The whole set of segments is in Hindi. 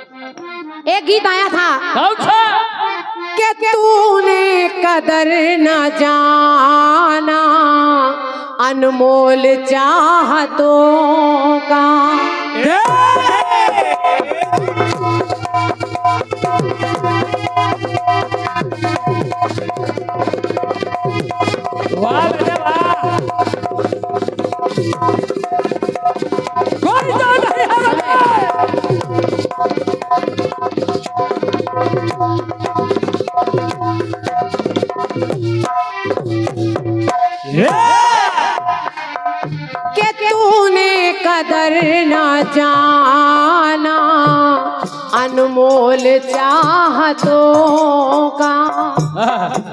एक गीत आया था कि तूने कदर न जाना अनमोल चाहतों का। वाह बेटे वाह। कि तूने कदर न जाना अनमोल चाहतों का।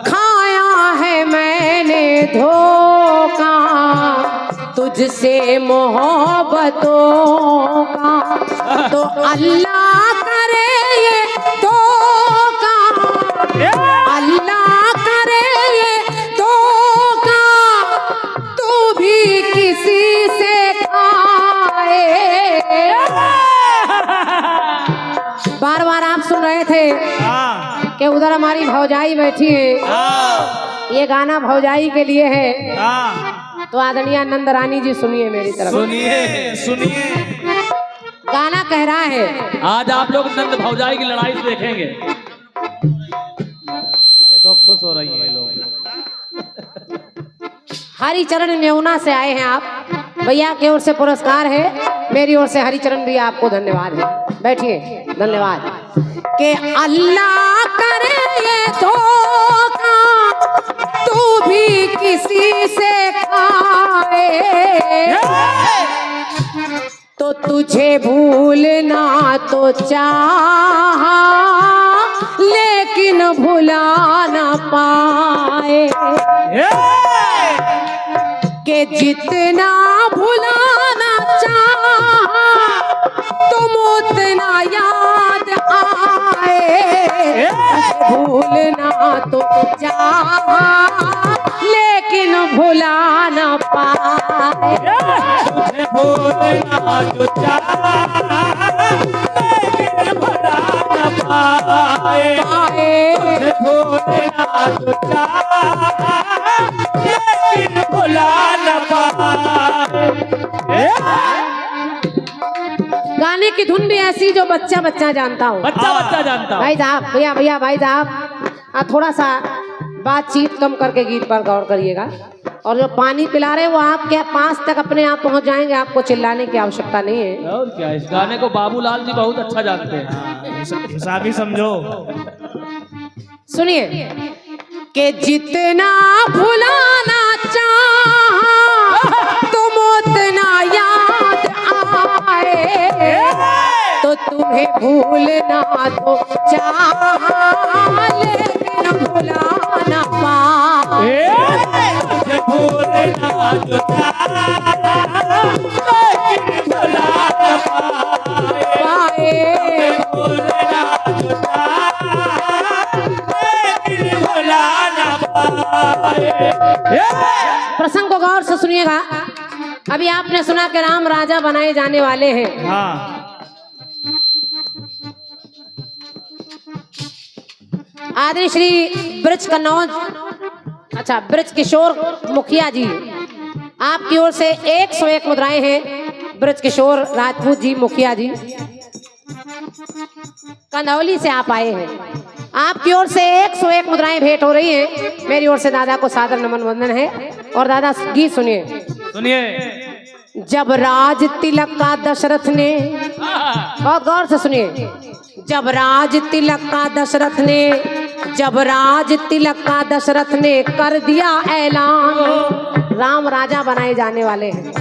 खाया है मैंने धोखा तुझसे मोहब्बतों का। तो अल्लाह करे ये धोखा, अल्लाह करे ये धोखा, तू भी किसी से खाए। बार बार आप सुन रहे थे कि उधर हमारी भौजाई बैठी है। ये गाना भौजाई के लिए है। तो आदरणीय नंद रानी जी सुनिए मेरी तरफ। सुनिए सुनिए। गाना कह रहा है, आज आप लोग नंद भौजाई की लड़ाई देखेंगे। देखो खुश हो रही हैं लोग। हरिचरण मेहुना से आए हैं आप, भैया की ओर से पुरस्कार है, मेरी ओर से हरिचरण भैया आपको धन्यवाद है। बैठिए, धन्यवाद। कि अल्लाह करे ये धोखा तू भी किसी से खाए। तो तुझे भूलना तो चाहा लेकिन भुला न पाए। कि जितना भुलाना चाहा तुम उतना याद आए। भूलना तो चाहा लेकिन भुला न पाए। भूलना जो चाहा लेकिन भुला न पाए। भूलना जो चाहा लेकिन भुला न पाए। गाने की धुन भी ऐसी जो बच्चा बच्चा जानता हूँ। बच्चा बच्चा जानता हूं। भाई साहब, भैया भैया भाई साहब, थोड़ा सा बातचीत कम करके गीत पर गौर करिएगा। और जो पानी पिला रहे वो आपके पास तक अपने आप पहुंच जाएंगे, आपको चिल्लाने की आवश्यकता नहीं है। और क्या, इस गाने को बाबूलाल जी बहुत अच्छा जानते हैं। हिसाबी समझो। सुनिए कि जितना भुलाना चाहा तुम उतना याद आए। तो तुम्हें भूलना तो चाहा लेकिन भुला न पाए। भूलना जो चाहा लेकिन भुला न पाए। भूलना जो चाहा लेकिन भुला न पाए। प्रसंग को गौर से सुनिएगा। अभी आपने सुना कि राम राजा बनाए जाने वाले हैं। आदरणीय श्री ब्रज कन्नौज, अच्छा ब्रज किशोर मुखिया जी, आपकी ओर से 101 मुद्राएं हैं। ब्रज किशोर राजपूत जी मुखिया जी कंदौली से आप आए हैं, आपकी ओर से 101 मुद्राएं भेंट हो रही हैं। मेरी ओर से दादा को सादर नमन वंदन है। और दादा गीत सुनिए। सुनिए। जब राज तिलक का दशरथ ने, बहुत गौर से सुनिए, जब राज तिलक का दशरथ ने, जब राज तिलक का दशरथ ने कर दिया ऐलान, राम राजा बनाए जाने वाले हैं।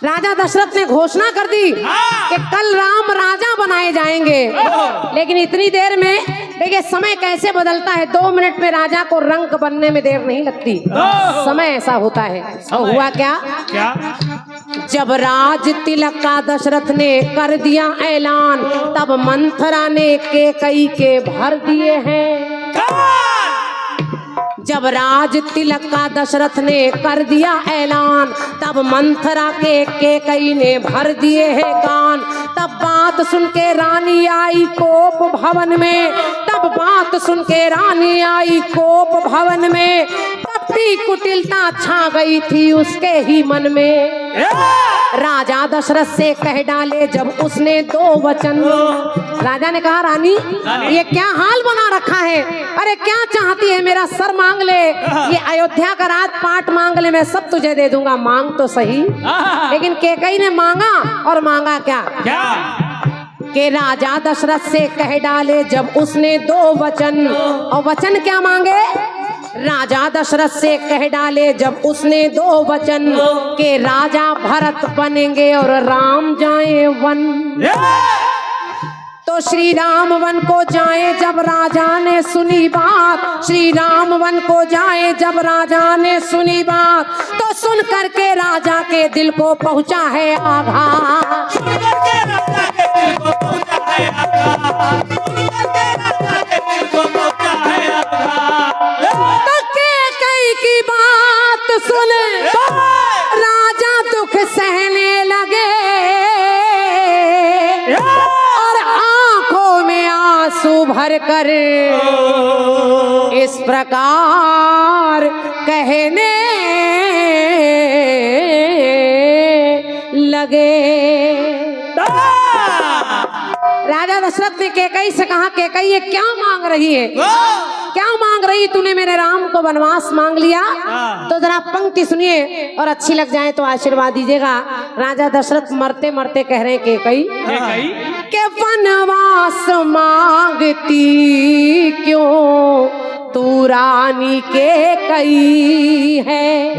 राजा दशरथ ने घोषणा कर दी कि कल राम राजा बनाए जाएंगे। लेकिन इतनी देर में देखिए समय कैसे बदलता है। 2 मिनट में राजा को रंग बनने में देर नहीं लगती। समय ऐसा होता है। और हुआ क्या? जब राज तिलक का दशरथ ने कर दिया ऐलान, तब मंथरा ने केकई के भर दिए हैं। जब राज तिलक का दशरथ ने कर दिया ऐलान, तब मंथरा के कैकई ने भर दिए हैं कान। तब बात सुन के रानी आई कोप भवन में, तब बात सुन के रानी आई कोप भवन में। कपटी कुटिलता छा गई थी उसके ही मन में। राजा दशरथ से कह डाले जब उसने दो वचन। राजा ने कहा रानी ये क्या हाल बना रखा है, अरे क्या चाहती है, मेरा सर मांग ले, ये अयोध्या का राजपाट मांग ले, मैं सब तुझे दे दूंगा, मांग तो सही। लेकिन कैकई ने मांगा, और मांगा क्या कि राजा दशरथ से कह डाले जब उसने दो वचन। और वचन क्या मांगे? राजा दशरथ से कह डाले जब उसने दो वचन के राजा भरत बनेंगे और राम जाए वन। तो श्री राम वन को जाए जब राजा ने सुनी बात, श्री राम वन को जाए जब राजा ने सुनी बात, तो सुन करके राजा के दिल को पहुंचा है आघात। की बात सुन राजा दुख सहने लगे और आंखों में आंसू भर कर इस प्रकार कहने लगे। राजा दशरथ ने कैकई से कहा कैकई ये क्या मांग रही है, क्या मांग रही, तूने मेरे राम को वनवास मांग लिया। तो जरा पंक्ति सुनिए और अच्छी लग जाए तो आशीर्वाद दीजिएगा। राजा दशरथ मरते मरते कह रहे कैकई के वनवास मांगती क्यों तू रानी के कई है।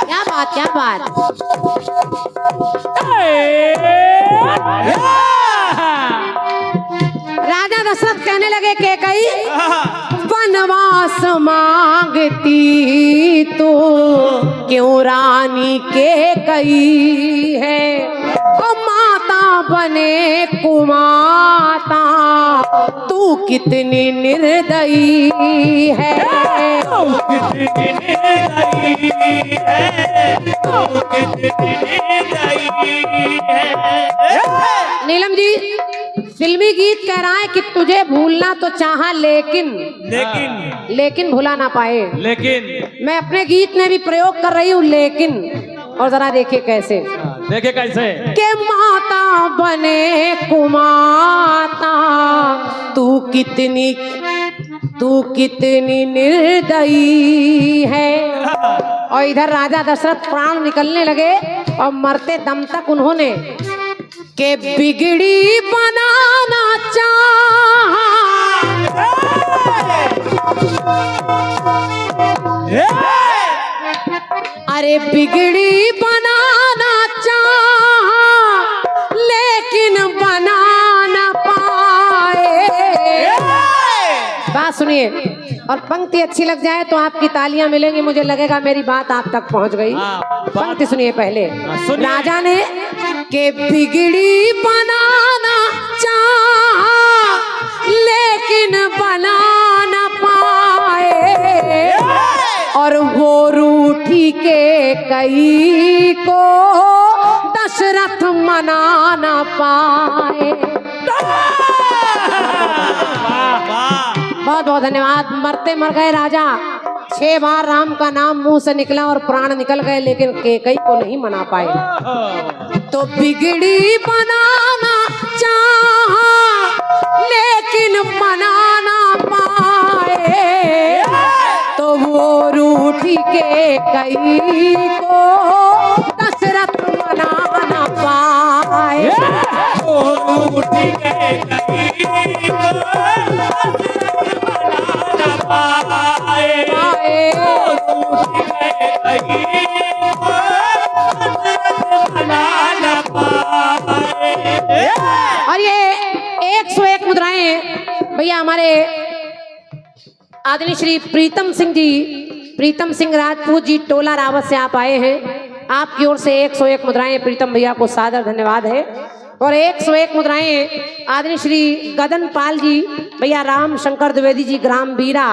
क्या बात, क्या बात। राजा दशरथ कहने लगे कैकई वनवास मांगती तो क्यों रानी के कई है। ओ माता बने कुमाता तू कितनी निर्दयी है। नीलम जी फिल्मी गीत कह रहा है कि तुझे भूलना तो चाहा लेकिन भुला ना पाए। लेकिन मैं अपने गीत में भी प्रयोग कर रही हूँ लेकिन। और जरा देखिए कैसे, देखे कैसे के माता बने कुमाता तू कितनी निर्दयी है। और इधर राजा दशरथ प्राण निकलने लगे और मरते दम तक उन्होंने के बिगड़ी बनाना चाहा, अरे बिगड़ी बनाना चाहा लेकिन बना ना पाए। बात सुनिए और पंक्ति अच्छी लग जाए तो आपकी तालियां मिलेंगी, मुझे लगेगा मेरी बात आप तक पहुंच गई। पंक्ति सुनिए पहले। राजा ने के बिगड़ी बनाना चाहा लेकिन बना ना पाए, और वो रूठी के कई को दशरथ मना ना पाए। बहुत बहुत धन्यवाद। मरते मर गए राजा, 6 बार राम का नाम मुंह से निकला और प्राण निकल गए, लेकिन कैकई को नहीं मना पाए। तो बिगड़ी बनाना चाहा लेकिन मना ना पाए, तो वो रूठी के कई को दशरथ मना ना पाए। रूठी के कई को पाए। आदरणीय श्री प्रीतम सिंह राजपूत जी टोला रावत से आप आए हैं। आपकी ओर से 101 मुद्राएं प्रीतम भैया को सादर धन्यवाद है। और 101 मुद्राएं आदरणीय श्री गदन पाल जी भैया राम शंकर द्विवेदी जी ग्राम बीरा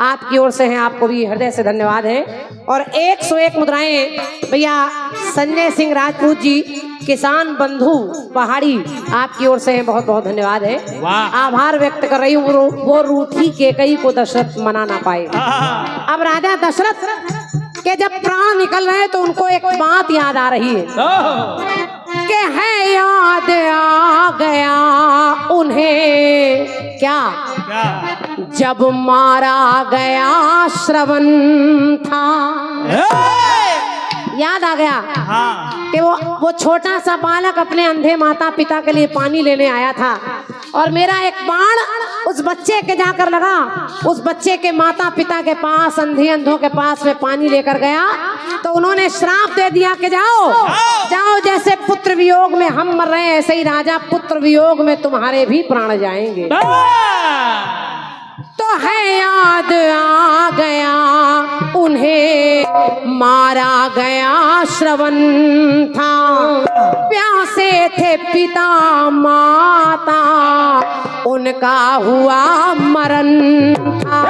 आपकी ओर से हैं, आपको भी हृदय से धन्यवाद है। और 101 मुद्राएं भैया संजय सिंह राजपूत जी किसान बंधु पहाड़ी आपकी ओर से हैं, बहुत बहुत धन्यवाद है। आभार व्यक्त कर रही हूँ। वो रूठी केकई को दशरथ मना ना पाए। अब राजा दशरथ के जब प्राण निकल रहे हैं तो उनको एक बात याद आ रही है कि है याद आ गया उन्हें क्या जब मारा गया श्रवण था। याद आ गया कि वो छोटा सा बालक अपने अंधे माता पिता के लिए पानी लेने आया था और मेरा एक बाण उस बच्चे के जाकर लगा, उस बच्चे के माता पिता के पास अंधों के पास में पानी लेकर गया तो उन्होंने श्राप दे दिया कि जाओ जाओ, जैसे पुत्र वियोग में हम मर रहे हैं ऐसे ही राजा पुत्र वियोग में तुम्हारे भी प्राण जाएंगे। तो है याद आ गया उन्हें मारा गया श्रवण था, प्यासे थे पिता माता उनका हुआ मरण था।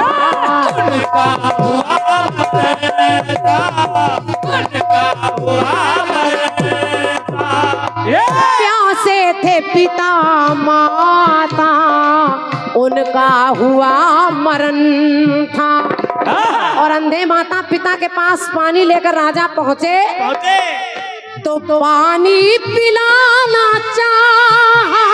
प्यासे थे पिता माता उनका हुआ मरण था। और अंधे माता पिता के पास पानी लेकर राजा पहुंचे तो पानी पिलाना चाहा।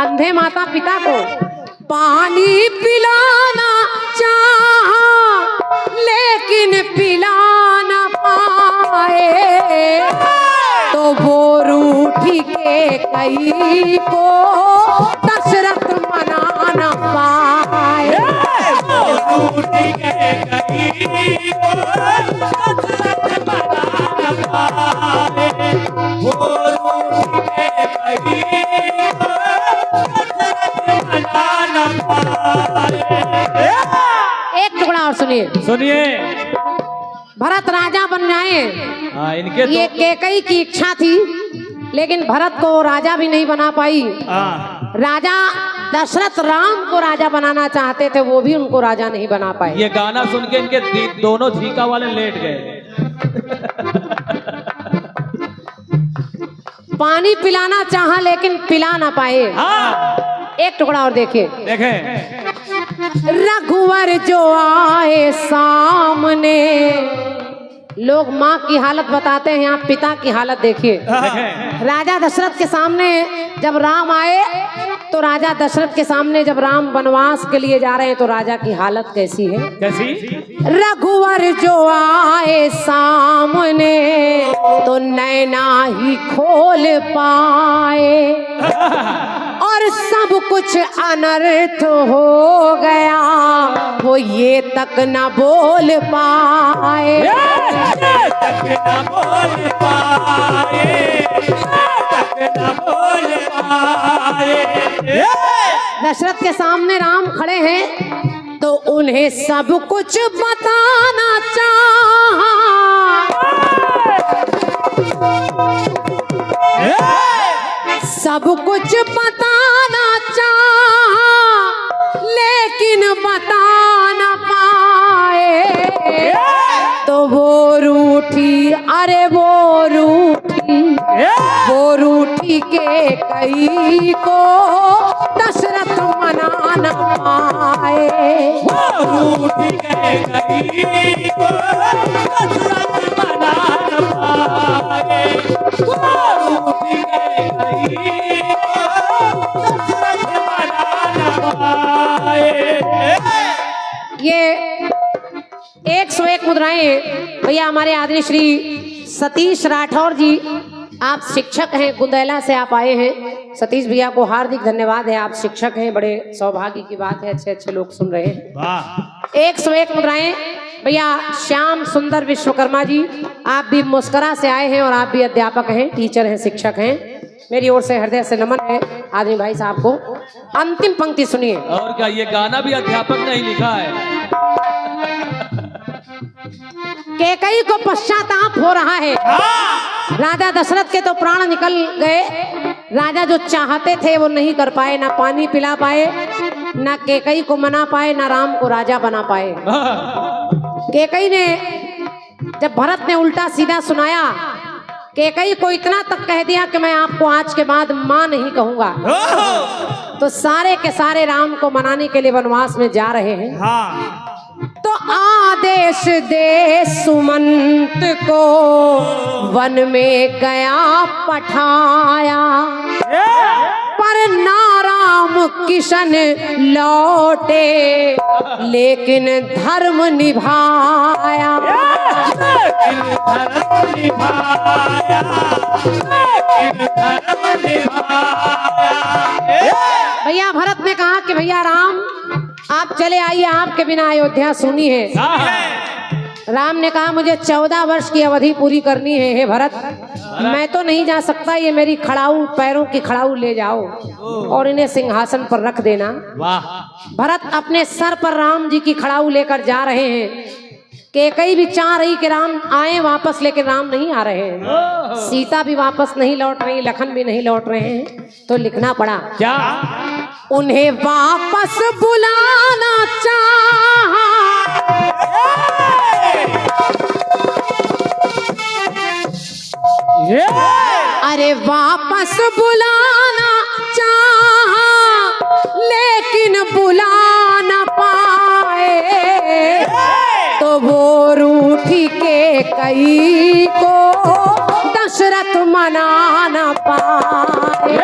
अंधे माता पिता को पानी पिलाना चाहा लेकिन पिला ना पाए तो वो रूठी केकई को दशरथ मना न पाए। रूठी केकई को दशरथ मना न पाए। वो रूठी केकई को दशरथ मना न पाए। एक टुकड़ा और सुनिए। भरत राजा बन जाए, इनके ये केकई की इच्छा थी लेकिन भरत को राजा भी नहीं बना पाई। राजा दशरथ राम को राजा बनाना चाहते थे, वो भी उनको राजा नहीं बना पाए। ये गाना सुन के इनके दोनों झीका वाले लेट गए। पानी पिलाना चाहा लेकिन पिला ना पाए। एक टुकड़ा और देखिए। रघुवर जो आए सामने, लोग माँ की हालत बताते हैं, आप पिता की हालत देखिए। राजा दशरथ के सामने जब राम आए तो राजा दशरथ के सामने जब राम वनवास के लिए जा रहे हैं तो राजा की हालत कैसी है? कैसी? रघुवर जो आए सामने तो नैना ही खोल पाए और सब कुछ अनर्थ हो गया, वो ये तक न बोल पाए। तक न बोल पाए, तक न बोल पाए। दशरथ के सामने राम खड़े हैं तो उन्हें सब कुछ बताना चाहा, सब कुछ बताना चाहा लेकिन बता न पाए तो वो रूठी, अरे वो रूठी केकई को दशरथ मना न पाए। रूठी केकई को दशरथ मना न पाए। रूठी केकई को दशरथ मना न पाए। ये 101 मुद्राएं भैया हमारे आदरणीय श्री सतीश राठौर जी, आप शिक्षक हैं, गुंदेला से आप आए हैं। सतीश भैया को हार्दिक धन्यवाद है, आप शिक्षक हैं, बड़े सौभाग्य की बात है, अच्छे अच्छे लोग सुन रहे हैं। 101 मुद्राएं भैया श्याम सुंदर विश्वकर्मा जी, आप भी मुस्करा से आए हैं और आप भी अध्यापक हैं, टीचर हैं, शिक्षक हैं। मेरी ओर से हृदय से नमन है आदमी भाई साहब को। अंतिम पंक्ति सुनिए। और क्या, ये गाना भी अध्यापक ने ही लिखा है। कैकई को पश्चाताप हो रहा है। राजा दशरथ के तो प्राण निकल गए। राजा जो चाहते थे वो नहीं कर पाए, ना पानी पिला पाए, ना कैकई को मना पाए, ना राम को राजा बना पाए। कैकई ने जब भरत ने उल्टा सीधा सुनाया, कैकई को इतना तक कह दिया कि मैं आपको आज के बाद मां नहीं कहूंगा, तो सारे के सारे राम को मनाने के लिए वनवास में जा रहे हैं। हाँ तो आदेश दे सुमंत को वन में गया पठाया, पर नाराम किशन लौटे लेकिन धर्म निभाया। भैया भरत ने कहा कि भैया राम आप चले आइए, आपके बिना अयोध्या सुनी है। राम ने कहा मुझे 14 वर्ष की अवधि पूरी करनी है हे भरत, मैं तो नहीं जा सकता, ये मेरी खड़ाऊ पैरों की खड़ाऊ ले जाओ और इन्हें सिंहासन पर रख देना। वाह। भरत अपने सर पर राम जी की खड़ाऊ लेकर जा रहे हैं। कैकई भी चाह रही कि राम आए वापस, लेकिन राम नहीं आ रहे हैं। सीता भी वापस नहीं लौट रही, लखन भी नहीं लौट रहे हैं। तो लिखना पड़ा क्या? उन्हें वापस बुलाना चाहा, अरे वापस बुलाना चाहा लेकिन बुला न पाए, तो वो रूठी कैकई को दशरथ मना न पाए।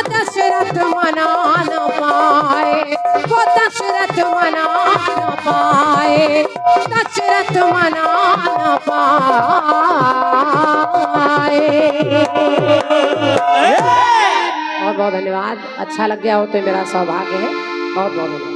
दशरथ मना न पाए, वो दशरथ मना न पाए, दशरथ मना न पाए। बहुत बहुत धन्यवाद। अच्छा लग गया हो तो मेरा सौभाग्य है। बहुत बहुत धन्यवाद।